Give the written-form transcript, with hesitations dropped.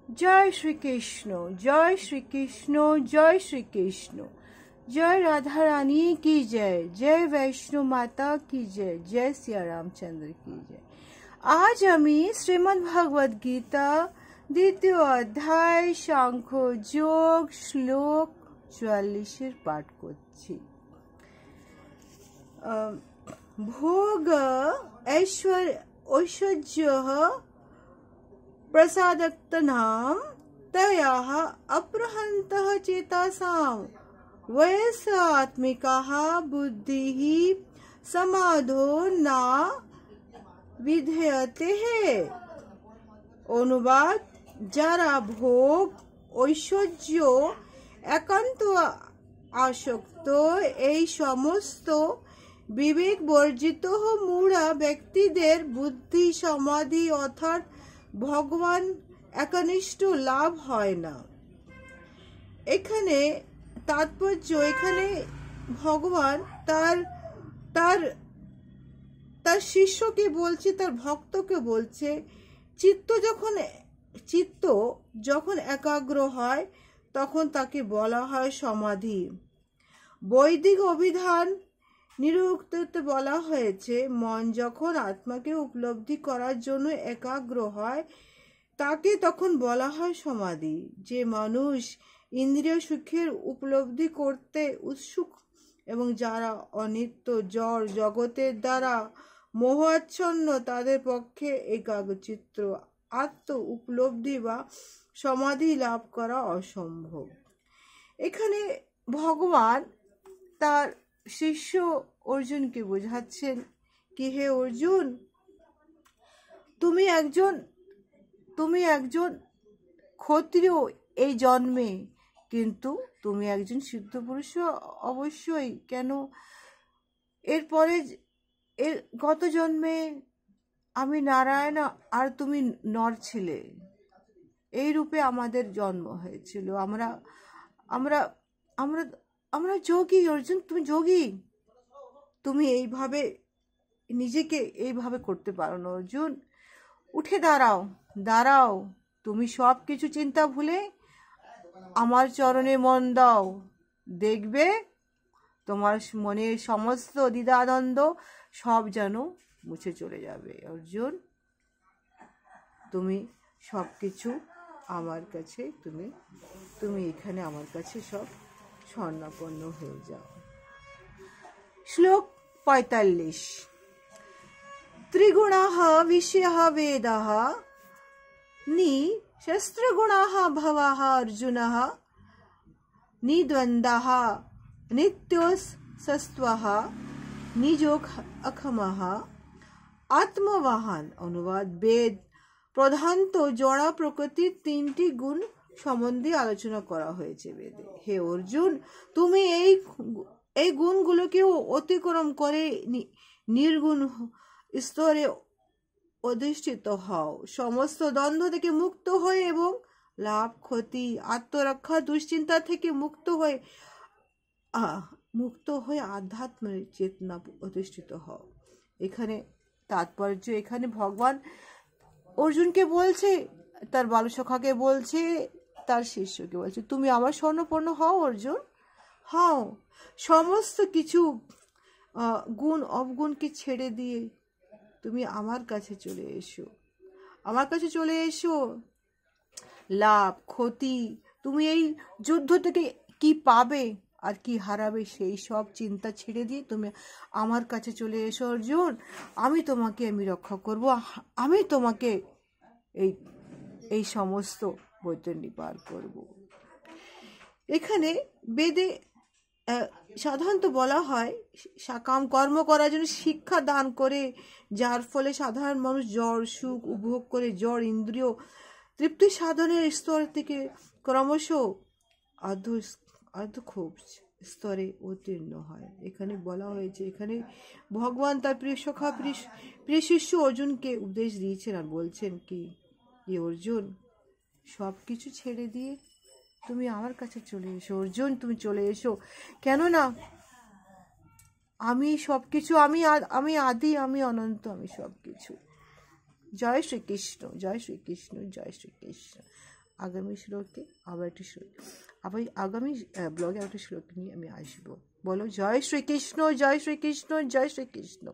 জয় শ্রীকৃষ্ণ, জয় শ্রীকৃষ্ণ, জয় শ্রীকৃষ্ণ। जय राधा रानी की जय, जय वैष्णो माता की जय, जय सिया रामचंद्र की जय। आज আমি শ্রীমদ্ ভগবদ গীতা দ্বিতীয় অধ্যায় সাংখ্য যোগ শ্লোক 44 পাঠ করছি। ভোগ ঐশ্বর্য प्रसादक्तनां तयाः अप्रहन्तः चेतासां वयसात्मिकाः बुद्धिः समाधो न विधेयते। অনুবাদ, যারা ভোগ ঐশ্বর্য একান্ত আসক্ত, এই সমস্ত বিবেক বর্জিত মূঢ়া ব্যক্তিদের বুদ্ধি সমাধি অর্থাৎ ভগবান একনিষ্ঠ লাভ হয় না। এখানে তাৎপর্য, এখানে ভগবান তার তার তার শিষ্যকে বলছে, তার ভক্তকে বলছে, চিত্ত যখন একাগ্র হয় তখন তাকে বলা হয় সমাধি। বৈদিক অভিধান নিরুক্ততে বলা হয়েছে, মন যখন আত্মাকে উপলব্ধি করার জন্য একাগ্র হয় তাকে তখন বলা হয় সমাধি। যে মানুষ ইন্দ্রিয় সুখের উপলব্ধি করতে উৎসুক এবং যারা অনিত্য জড় জগতের দ্বারা মোহাচ্ছন্ন, তাদের পক্ষে একাগ্রচিত্ত আত্ম উপলব্ধি বা সমাধি লাভ করা অসম্ভব। এখানে ভগবান তার শিষ্য অর্জুনকে বোঝাচ্ছেন কি, হে অর্জুন, তুমি একজন ক্ষত্রিয় এই জন্মে, কিন্তু তুমি একজন সিদ্ধ পুরুষ অবশ্যই। কেন? এরপরে গত জন্মে আমি নারায়ণ আর তুমি নর ছিলে, এই রূপে আমাদের জন্ম হয়েছিল। আমরা আমরা আমরা আমরা যোগী। অর্জুন, তুমি যোগী, তুমি এইভাবে নিজেকে এইভাবে করতে পারো না। অর্জুন, উঠে দাঁড়াও, তুমি সব কিছু চিন্তা ভুলে আমার চরণে মন দাও, দেখবে তোমার মনের সমস্ত দ্বিধাদ্বন্দ্ব সব যেন মুছে চলে যাবে। অর্জুন, তুমি সব কিছু আমার কাছে, তুমি এখানে আমার কাছে সব স্বর্ণাপন্ন হয়ে যাও। শ্লোক 45। ত্রিগুণাঃ বিষয়ঃ বেদাঃ নিঃশস্ত্রগুণাঃ ভবঃ অর্জুনঃ নিদ্বন্দ্বঃ নিত্যঃ নিযোগ অক্ষমঃ আত্মবাহান। অনুবাদ, বেদ প্রধানত জড়া প্রকৃতির 3টি গুণ সম্বন্ধে আলোচনা করা হয়েছে বেদে। হে অর্জুন, তুমি এই গুণগুলোকেও অতিক্রম করে নির্গুণ স্তরে অধিষ্ঠিত হও। সমস্ত দ্বন্দ্ব থেকে মুক্ত হয়ে এবং লাভ ক্ষতি আত্মরক্ষা দুশ্চিন্তা থেকে মুক্ত হয়ে আধ্যাত্মের চেতনা অধিষ্ঠিত হও। এখানে তাৎপর্য, এখানে ভগবান অর্জুনকে বলছে, তার বালসখাকে বলছে, তার শিষ্যকে বলছে, তুমি আমার স্বর্ণপন্ন হও অর্জুন, হও। সমস্ত কিছু গুণ অবগুণকে ছেড়ে দিয়ে তুমি আমার কাছে চলে এসো, আমার কাছে চলে এসো। লাভ ক্ষতি, তুমি এই যুদ্ধ থেকে কি পাবে আর কি হারাবে সেই সব চিন্তা ছেড়ে দিয়ে তুমি আমার কাছে চলে এসো অর্জুন। আমি রক্ষা করব, আমি তোমাকে এই সমস্ত বৈতরণী পার করব। এখানে বেদে সাধারণত বলা হয় সকাম কর্ম করার জন্য শিক্ষা দান করে, যার ফলে সাধারণ মানুষ জড় সুখ উপভোগ করে জড় ইন্দ্রিয় তৃপ্তি সাধনের স্তর থেকে ক্রমশ অধঃক্ষোভ স্তরে উত্তীর্ণ হয়। এখানে বলা হয়েছে, এখানে ভগবান তার প্রিয় শিষ্য অর্জুনকে উপদেশ দিয়েছেন আর বলছেন কি, অর্জুন, সব কিছু ছেড়ে দিয়ে তুমি আমার কাছে চলে এসো। অর্জুন, তুমি চলে এসো, কেননা আমি সবকিছু, আমি আদি, আমি অনন্ত, আমি সবকিছু। জয় শ্রীকৃষ্ণ, জয় শ্রীকৃষ্ণ, জয় শ্রীকৃষ্ণ। আগামী শ্লোকে আবার একটি শ্লোক, আবার আগামী ব্লগে একটা শ্লোক নিয়ে আমি আসবো। বলো জয় শ্রীকৃষ্ণ, জয় শ্রীকৃষ্ণ, জয় শ্রীকৃষ্ণ।